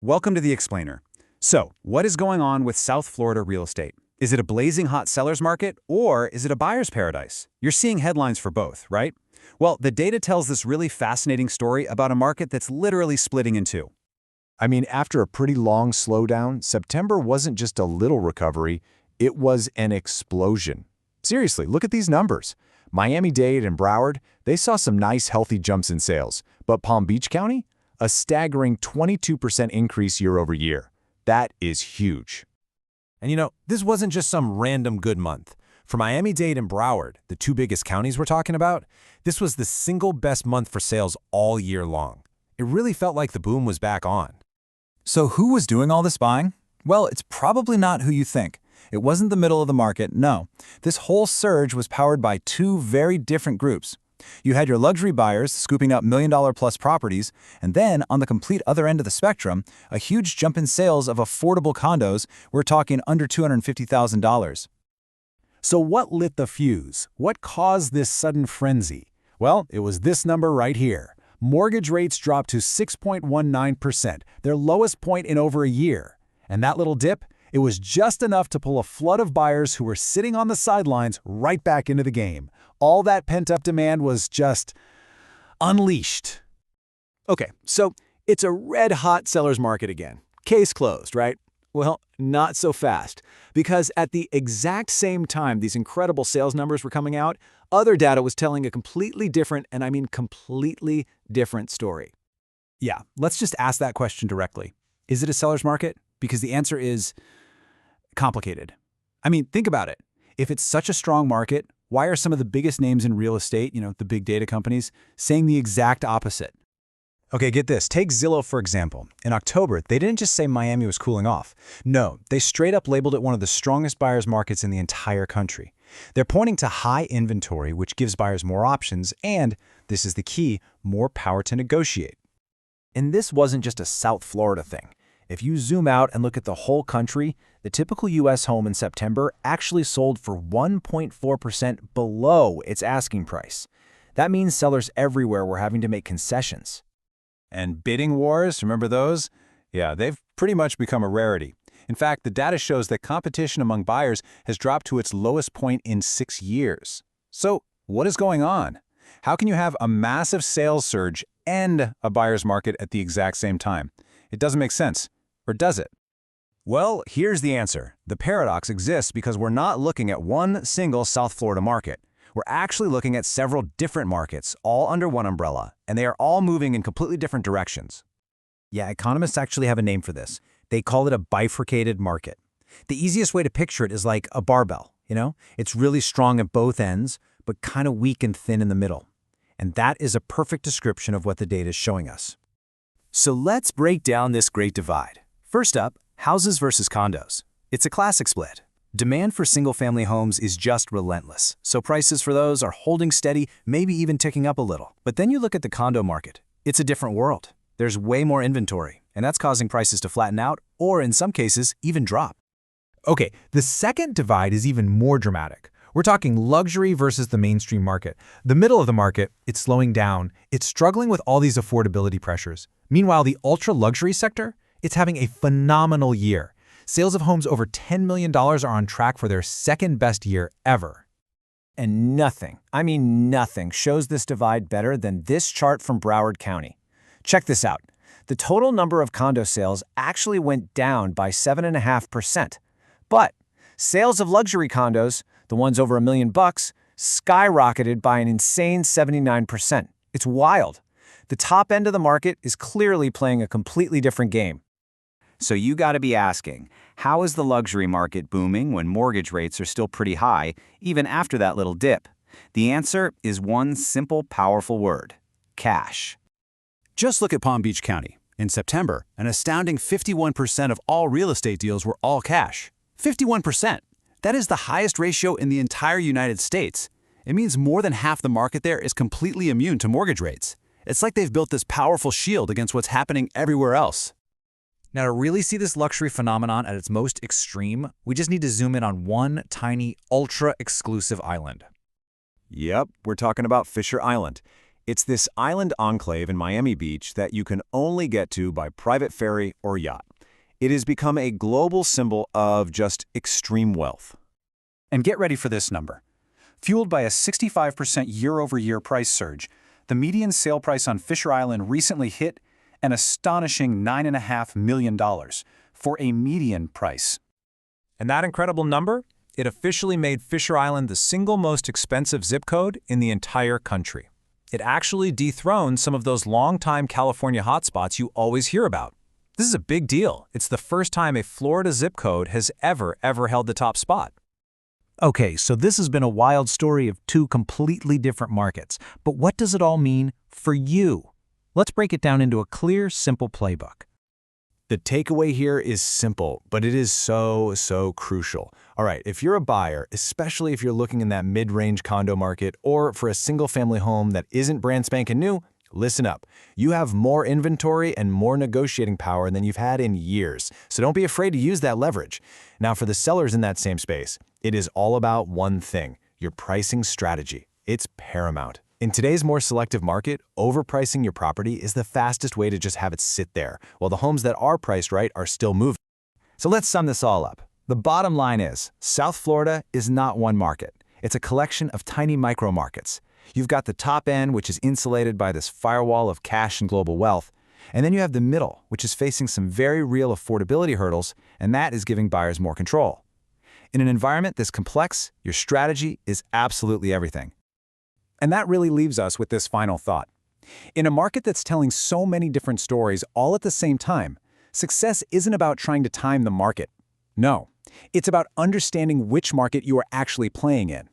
Welcome to The Explainer. So, what is going on with South Florida real estate? Is it a blazing hot seller's market, or is it a buyer's paradise? You're seeing headlines for both, right? Well, the data tells this really fascinating story about a market that's literally splitting in two. I mean, after a pretty long slowdown, September wasn't just a little recovery, it was an explosion. Seriously, look at these numbers. Miami-Dade and Broward, they saw some nice healthy jumps in sales, but Palm Beach County? A staggering 22% increase year over year. That is huge. And this wasn't just some random good month. For Miami-Dade and Broward, the two biggest counties we're talking about, this was the single best month for sales all year long. It really felt like the boom was back on. So who was doing all this buying? Well, it's probably not who you think. It wasn't the middle of the market, no. This whole surge was powered by two very different groups. You had your luxury buyers scooping up million-dollar-plus properties, and then, on the complete other end of the spectrum, a huge jump in sales of affordable condos. We're talking under $250,000. So what lit the fuse? What caused this sudden frenzy? Well, it was this number right here. Mortgage rates dropped to 6.19%, their lowest point in over a year. And that little dip? It was just enough to pull a flood of buyers who were sitting on the sidelines right back into the game. All that pent-up demand was just unleashed. Okay, so it's a red-hot seller's market again. Case closed, right? Well, not so fast, because at the exact same time these incredible sales numbers were coming out, other data was telling a completely different, and I mean completely different story. Yeah, let's just ask that question directly. Is it a seller's market? Because the answer is complicated. I mean, think about it. If it's such a strong market, why are some of the biggest names in real estate, the big data companies, saying the exact opposite? Okay, get this. Take Zillow, for example. In October, they didn't just say Miami was cooling off. No, they straight up labeled it one of the strongest buyers markets in the entire country. They're pointing to high inventory, which gives buyers more options, and, this is the key, more power to negotiate. And this wasn't just a South Florida thing. If you zoom out and look at the whole country, the typical U.S. home in September actually sold for 1.4% below its asking price. That means sellers everywhere were having to make concessions. And bidding wars, remember those? Yeah, they've pretty much become a rarity. In fact, the data shows that competition among buyers has dropped to its lowest point in 6 years. So, what is going on? How can you have a massive sales surge and a buyer's market at the exact same time? It doesn't make sense. Or does it? Well, here's the answer. The paradox exists because we're not looking at one single South Florida market. We're actually looking at several different markets, all under one umbrella, and they are all moving in completely different directions. Yeah, economists actually have a name for this. They call it a bifurcated market. The easiest way to picture it is like a barbell, It's really strong at both ends, but kind of weak and thin in the middle. And that is a perfect description of what the data is showing us. So let's break down this great divide. First up, houses versus condos. It's a classic split. Demand for single-family homes is just relentless, so prices for those are holding steady, maybe even ticking up a little. But then you look at the condo market. It's a different world. There's way more inventory, and that's causing prices to flatten out, or in some cases, even drop. Okay, the second divide is even more dramatic. We're talking luxury versus the mainstream market. The middle of the market, it's slowing down. It's struggling with all these affordability pressures. Meanwhile, the ultra-luxury sector, it's having a phenomenal year. Sales of homes over $10 million are on track for their second best year ever. And nothing, I mean nothing, shows this divide better than this chart from Broward County. Check this out. The total number of condo sales actually went down by 7.5%. But sales of luxury condos, the ones over $1 million, skyrocketed by an insane 79%. It's wild. The top end of the market is clearly playing a completely different game. So you got to be asking, how is the luxury market booming when mortgage rates are still pretty high, even after that little dip? The answer is one simple, powerful word: cash. Just look at Palm Beach County. In September, an astounding 51% of all real estate deals were all cash. 51%! That is the highest ratio in the entire United States. It means more than half the market there is completely immune to mortgage rates. It's like they've built this powerful shield against what's happening everywhere else. Now, to really see this luxury phenomenon at its most extreme, we just need to zoom in on one tiny, ultra-exclusive island. Yep, we're talking about Fisher Island. It's this island enclave in Miami Beach that you can only get to by private ferry or yacht. It has become a global symbol of just extreme wealth. And get ready for this number. Fueled by a 65% year-over-year price surge, the median sale price on Fisher Island recently hit an astonishing $9.5 million for a median price. And that incredible number? It officially made Fisher Island the single most expensive zip code in the entire country. It actually dethroned some of those long-time California hotspots you always hear about. This is a big deal. It's the first time a Florida zip code has ever held the top spot. Okay, so this has been a wild story of two completely different markets. But what does it all mean for you? Let's break it down into a clear, simple playbook. The takeaway here is simple, but it is so crucial. All right, if you're a buyer, especially if you're looking in that mid-range condo market or for a single-family home that isn't brand spanking new, listen up. You have more inventory and more negotiating power than you've had in years, so don't be afraid to use that leverage. Now, for the sellers in that same space, it is all about one thing, your pricing strategy. It's paramount. In today's more selective market, overpricing your property is the fastest way to just have it sit there, while the homes that are priced right are still moving. So let's sum this all up. The bottom line is, South Florida is not one market. It's a collection of tiny micro markets. You've got the top end, which is insulated by this firewall of cash and global wealth. And then you have the middle, which is facing some very real affordability hurdles, and that is giving buyers more control. In an environment this complex, your strategy is absolutely everything. And that really leaves us with this final thought. In a market that's telling so many different stories all at the same time, success isn't about trying to time the market. No, it's about understanding which market you are actually playing in.